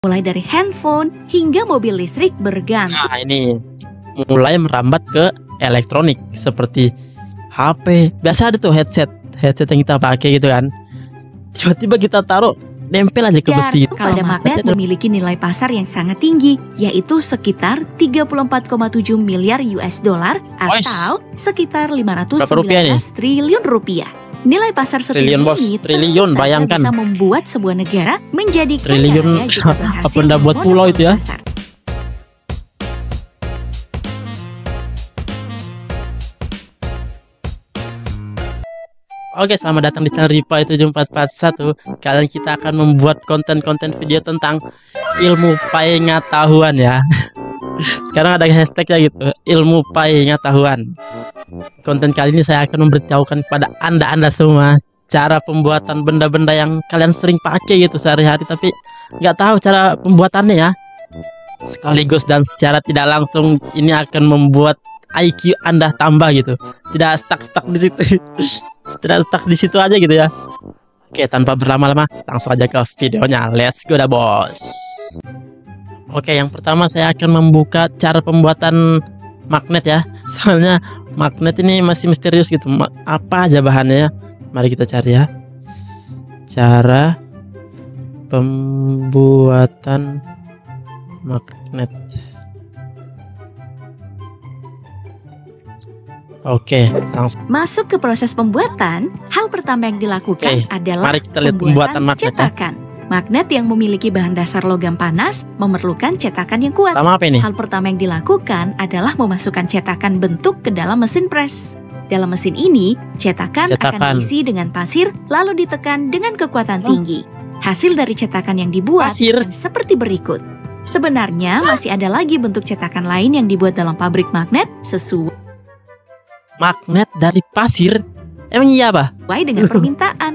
mulai dari handphone hingga mobil listrik berganti. Nah, ini mulai merambat ke elektronik seperti HP. Biasa ada tuh headset yang kita pakai gitu kan. Tiba-tiba kita taruh, nempel aja ke besi. Kalau magnet memiliki nilai pasar yang sangat tinggi, yaitu sekitar 34,7 miliar US dollar atau sekitar 519 triliun rupiah. Nilai pasar setinggi ini triliun, bayangkan bisa membuat sebuah negara menjadi triliun. Apa ndak buat pulau itu ya? Oke, selamat datang di channel Ripa 7441. Kalian kita akan membuat konten-konten video tentang ilmu pengetahuan ya. Sekarang ada hashtagnya gitu, ilmu pengetahuan. Konten kali ini saya akan memberitahukan kepada anda semua cara pembuatan benda-benda yang kalian sering pakai gitu sehari-hari, tapi nggak tahu cara pembuatannya ya. Sekaligus dan secara tidak langsung ini akan membuat IQ anda tambah gitu, tidak stuck di situ. Tidak stuck di situ aja gitu ya. Oke, tanpa berlama-lama langsung aja ke videonya. Let's go dah bos. Oke, yang pertama saya akan membuka cara pembuatan magnet ya. Soalnya magnet ini masih misterius gitu. Apa aja bahannya ya? Mari kita cari ya. Cara pembuatan magnet. Oke, langsung masuk ke proses pembuatan. Hal pertama yang dilakukan adalah mari kita lihat pembuatan magnet cetakan. Magnet yang memiliki bahan dasar logam panas memerlukan cetakan yang kuat. Sama apa ini? Hal pertama yang dilakukan adalah memasukkan cetakan bentuk ke dalam mesin pres. Dalam mesin ini, cetakan akan diisi dengan pasir lalu ditekan dengan kekuatan tinggi. Hasil dari cetakan yang dibuat seperti berikut. Sebenarnya masih ada lagi bentuk cetakan lain yang dibuat dalam pabrik magnet sesuai magnet dari pasir. Emang iya apa? Sesuai dengan permintaan.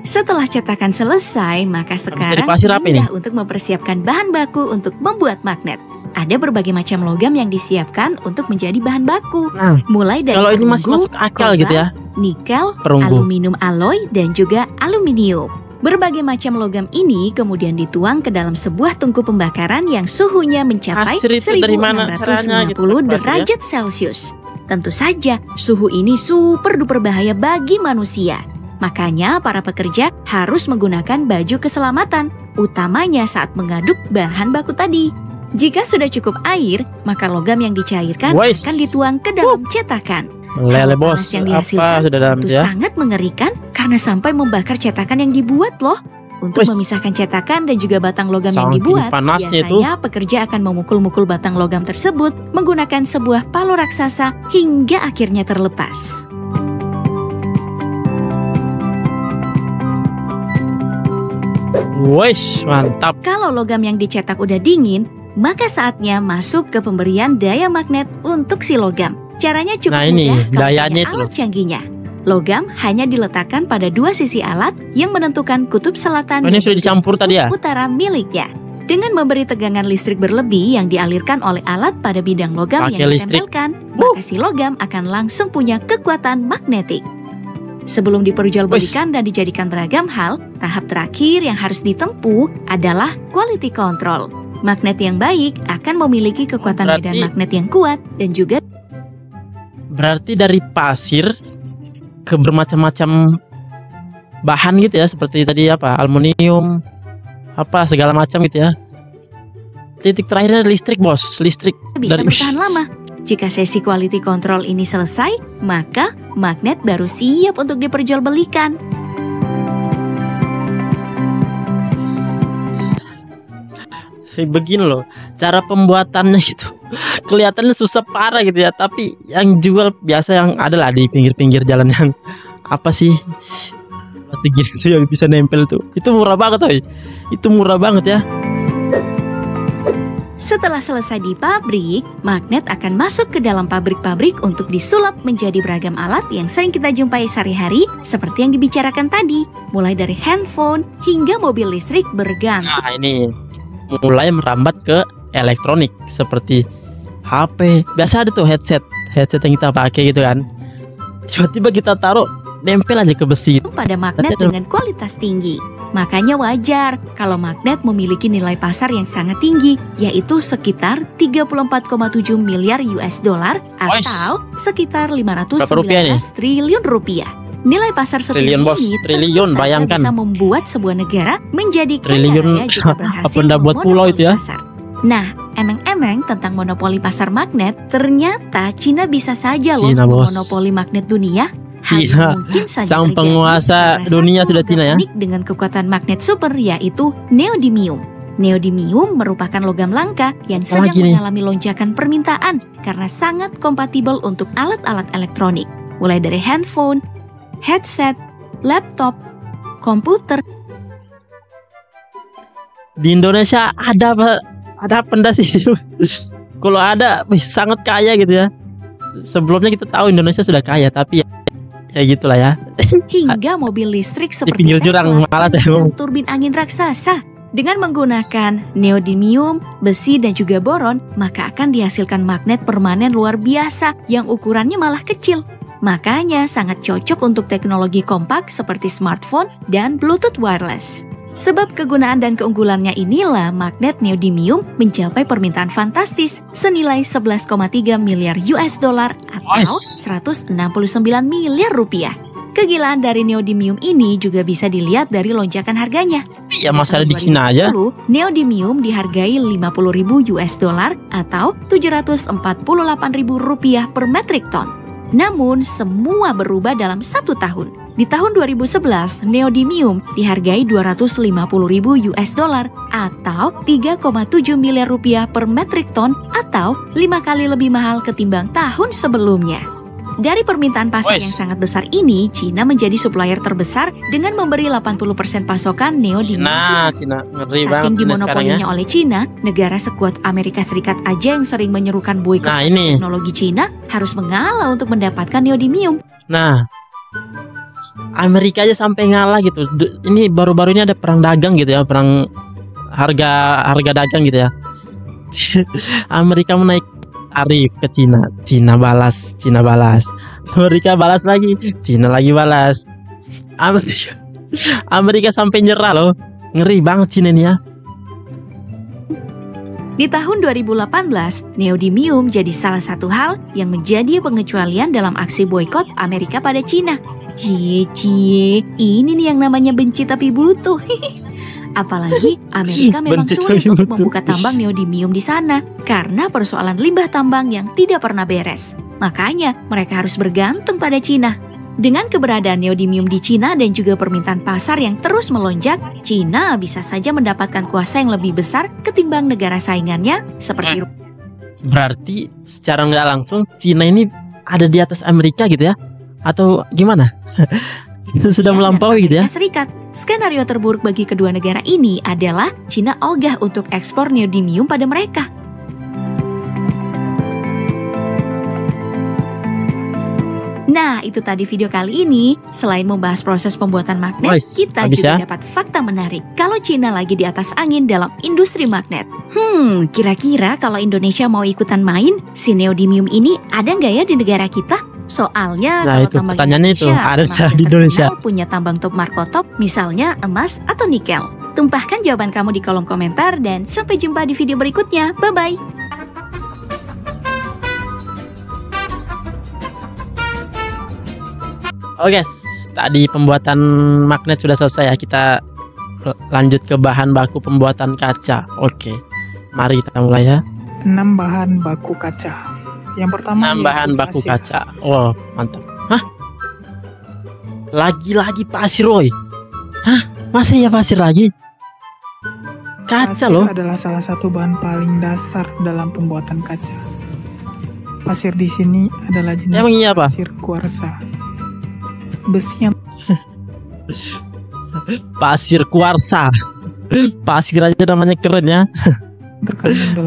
Setelah cetakan selesai, maka sekarang mudah untuk mempersiapkan bahan baku untuk membuat magnet. Ada berbagai macam logam yang disiapkan untuk menjadi bahan baku. Nah, mulai dari kalau ini masih masuk akal gitu ya. Nikel, aluminium alloy, dan juga aluminium. Berbagai macam logam ini kemudian dituang ke dalam sebuah tungku pembakaran yang suhunya mencapai 1690 derajat Celcius. Tentu saja, suhu ini super duper bahaya bagi manusia. Makanya para pekerja harus menggunakan baju keselamatan, utamanya saat mengaduk bahan baku tadi. Jika sudah cukup air, maka logam yang dicairkan akan dituang ke dalam cetakan. Meleleh bos, yang dihasilkan itu sangat mengerikan karena sampai membakar cetakan yang dibuat loh. Untuk memisahkan cetakan dan juga batang logam yang dibuat, biasanya pekerja akan memukul-mukul batang logam tersebut menggunakan sebuah palu raksasa hingga akhirnya terlepas. Wih, mantap. Kalau logam yang dicetak udah dingin, maka saatnya masuk ke pemberian daya magnet untuk si logam. Caranya cukup mudah kalau punya alat canggihnya. Logam hanya diletakkan pada dua sisi alat yang menentukan kutub selatan dan kutub utara miliknya. Dengan memberi tegangan listrik berlebih yang dialirkan oleh alat pada bidang logam yang ditempelkan, maka si logam akan langsung punya kekuatan magnetik. Sebelum diperjualbelikan dan dijadikan beragam hal, tahap terakhir yang harus ditempuh adalah quality control. Magnet yang baik akan memiliki kekuatan medan magnet yang kuat dan juga berarti dari pasir ke bermacam-macam bahan gitu ya, seperti tadi apa, aluminium, apa segala macam gitu ya. Titik terakhirnya listrik bos, listrik bisa bertahan lama. Jika sesi quality control ini selesai, maka magnet baru siap untuk diperjualbelikan. Begini loh cara pembuatannya gitu. Kelihatannya susah parah gitu ya, tapi yang jual biasa yang ada lah di pinggir-pinggir jalan yang apa sih segini tuh yang bisa nempel tuh. Itu murah banget coy. Itu murah banget ya. Setelah selesai di pabrik, magnet akan masuk ke dalam pabrik-pabrik untuk disulap menjadi beragam alat yang sering kita jumpai sehari-hari seperti yang dibicarakan tadi, mulai dari handphone hingga mobil listrik berganti. Nah, ini mulai merambat ke elektronik seperti HP. Biasa ada tuh headset yang kita pakai gitu kan. tiba-tiba kita taruh nempel aja ke besi pada magnet dengan kualitas tinggi. Makanya wajar kalau magnet memiliki nilai pasar yang sangat tinggi, yaitu sekitar 34,7 miliar US dollar atau sekitar 519 triliun rupiah. Nilai pasar setinggi ini triliun, bayangkan bisa membuat sebuah negara menjadi triliun. Jika berhasil apa ndak buat pulau itu ya? Pasar. Nah, emeng-emeng tentang monopoli pasar magnet, ternyata Cina bisa saja loh monopoli magnet dunia. Cina, sang penguasa dunia sudah Cina ya. Dengan kekuatan magnet super yaitu neodymium. Neodymium merupakan logam langka yang sedang mengalami lonjakan permintaan karena sangat kompatibel untuk alat-alat elektronik, mulai dari handphone, headset, laptop, komputer. Di Indonesia ada apa enggak sih? Kalau ada, sangat kaya gitu ya. Sebelumnya kita tahu Indonesia sudah kaya, tapi ya gitulah ya. Hingga mobil listrik seperti pinggir jurang, malas dan turbin angin raksasa. Dengan menggunakan neodymium, besi dan juga boron, maka akan dihasilkan magnet permanen luar biasa yang ukurannya malah kecil. Makanya sangat cocok untuk teknologi kompak seperti smartphone dan Bluetooth wireless. Sebab kegunaan dan keunggulannya inilah magnet neodymium mencapai permintaan fantastis senilai 11,3 miliar US dollar atau 169 miliar rupiah. Kegilaan dari neodymium ini juga bisa dilihat dari lonjakan harganya. Ya masalah di Cina aja. Neodymium dihargai 50.000 US dollar atau 748.000 rupiah per metrik ton. Namun semua berubah dalam 1 tahun. Di tahun 2011, neodymium dihargai 250.000 US dollar atau 3,7 miliar rupiah per metrik ton atau 5 kali lebih mahal ketimbang tahun sebelumnya. Dari permintaan pasar yang sangat besar ini, Cina menjadi supplier terbesar dengan memberi 80% pasokan neodymium. Cina ngeri banget. Saking dimonopolinya oleh Cina, negara sekuat Amerika Serikat aja yang sering menyerukan boikot teknologi Cina harus mengalah untuk mendapatkan neodymium. Nah, Amerika aja sampai ngalah gitu. Ini baru-baru ini ada perang dagang gitu ya, perang harga dagang gitu ya. Amerika menaik tarif ke Cina, Cina balas. Amerika balas lagi, Cina lagi balas. Amerika sampai nyerah loh. Ngeri banget Cina ini ya. Di tahun 2018, neodymium jadi salah satu hal yang menjadi pengecualian dalam aksi boikot Amerika pada Cina. Cie, ini nih yang namanya benci tapi butuh. Apalagi Amerika memang sulit untuk membuka tambang neodymium di sana karena persoalan limbah tambang yang tidak pernah beres. Makanya mereka harus bergantung pada Cina. Dengan keberadaan neodymium di Cina dan juga permintaan pasar yang terus melonjak, Cina bisa saja mendapatkan kuasa yang lebih besar ketimbang negara saingannya seperti Berarti secara nggak langsung Cina ini ada di atas Amerika gitu ya? Atau gimana? Sudah melampaui gitu ya? Serikat. Skenario terburuk bagi kedua negara ini adalah Cina ogah untuk ekspor neodymium pada mereka. Nah, itu tadi video kali ini. Selain membahas proses pembuatan magnet, kita juga dapat fakta menarik. Kalau Cina lagi di atas angin dalam industri magnet. Kira-kira kalau Indonesia mau ikutan main, si neodymium ini ada nggak ya di negara kita? Soalnya kalau itu tambang pertanyaannya itu ada di Indonesia punya tambang top markotop, misalnya emas atau nikel. Tumpahkan jawaban kamu di kolom komentar dan sampai jumpa di video berikutnya. Bye-bye. Oke, tadi pembuatan magnet sudah selesai ya. Kita lanjut ke bahan baku pembuatan kaca. Oke, mari kita mulai ya. 6 bahan baku kaca. Yang pertama 6 bahan baku kaca. Oh, mantap. Hah? Lagi-lagi pasir, Roy. Hah? Masa ya pasir lagi? Kaca pasir loh. Adalah salah satu bahan paling dasar dalam pembuatan kaca. Pasir di sini adalah jenis pasir kuarsa. Besi yang pasir kuarsa. Pasir aja namanya keren ya.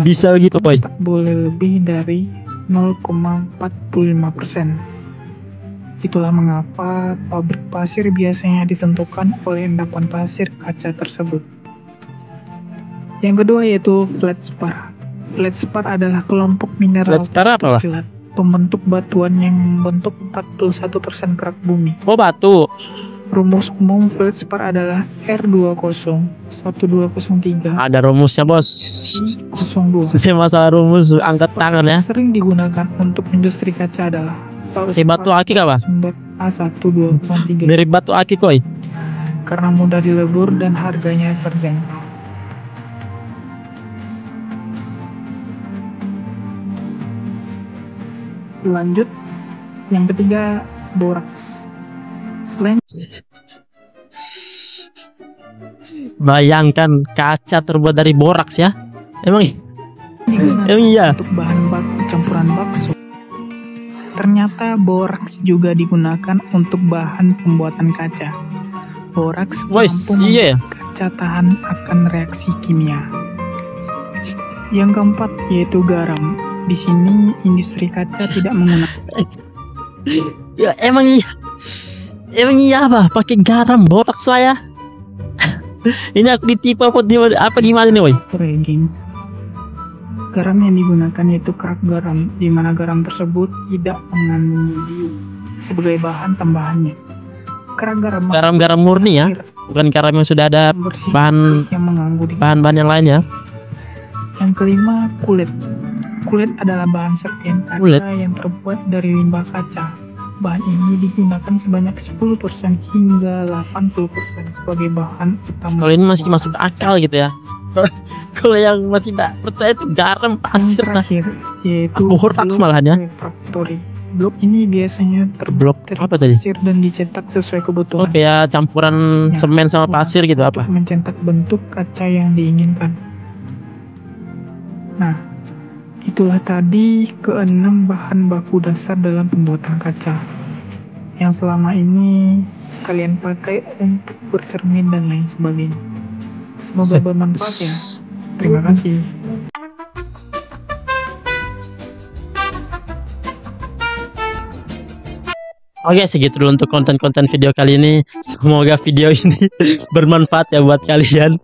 Bisa begitu, Boy. Tak boleh lebih dari 0,45%. Itulah mengapa pabrik pasir biasanya ditentukan oleh endapan pasir kaca tersebut. Yang kedua yaitu feldspar. Feldspar adalah kelompok mineral feldspar apa? pembentuk batuan yang membentuk 41% kerak bumi. Oh, batu. Rumus umum feldspar adalah R20 1203. Ada rumusnya, Bos. 02. Masalah rumus angkat tangan ya. Sering digunakan untuk industri kaca adalah batu akik apa? A1203. Mirip batu akik, koi. Karena mudah dilebur dan harganya terjangkau. Lanjut, yang ketiga, boraks. Bayangkan kaca terbuat dari boraks ya. Emang iya. Untuk bahan baku campuran bakso. Ternyata boraks juga digunakan untuk bahan pembuatan kaca. Boraks mampu membuat kaca tahan akan reaksi kimia. Yang keempat yaitu garam. Di sini industri kaca tidak menggunakan. Ya, emang iya apa? Pakai garam boraks saya. Ini aku ditipu apa gimana nih, woi? Reagents. Garam yang digunakan yaitu kerak garam, di mana garam tersebut tidak mengandung yodium sebagai bahan tambahannya. Kerak garam murni ya, bukan garam yang sudah ada bahan yang lain ya. Yang kelima, kulit. Kulit adalah bahan serpihan kaca yang terbuat dari limbah kaca. Bahan ini digunakan sebanyak 10% hingga 80% sebagai bahan utama. Kalau ini masih masuk akal gitu ya. Kalau yang masih tidak percaya itu garam pasir lah. Yaitu boraks malahan ya. Refractory. Blok ini biasanya terblok apa tadi? Pasir dan dicetak sesuai kebutuhan. Oh, kayak campuran semen sama pasir gitu apa? Mencetak bentuk kaca yang diinginkan. Nah, itulah tadi keenam bahan baku dasar dalam pembuatan kaca yang selama ini kalian pakai untuk bercermin dan lain sebagainya. Semoga bermanfaat ya. Terima kasih. Oke, segitu dulu untuk konten-konten video kali ini. Semoga video ini bermanfaat ya buat kalian.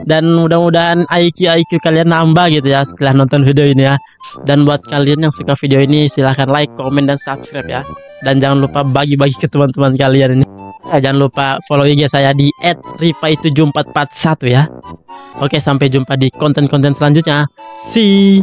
Dan mudah-mudahan IQ kalian nambah gitu ya setelah nonton video ini ya. Dan buat kalian yang suka video ini silahkan like, komen, dan subscribe ya. Dan jangan lupa bagi-bagi ke teman-teman kalian ini. Jangan lupa follow IG saya di @ripai7441 ya. Oke, sampai jumpa di konten-konten selanjutnya. See.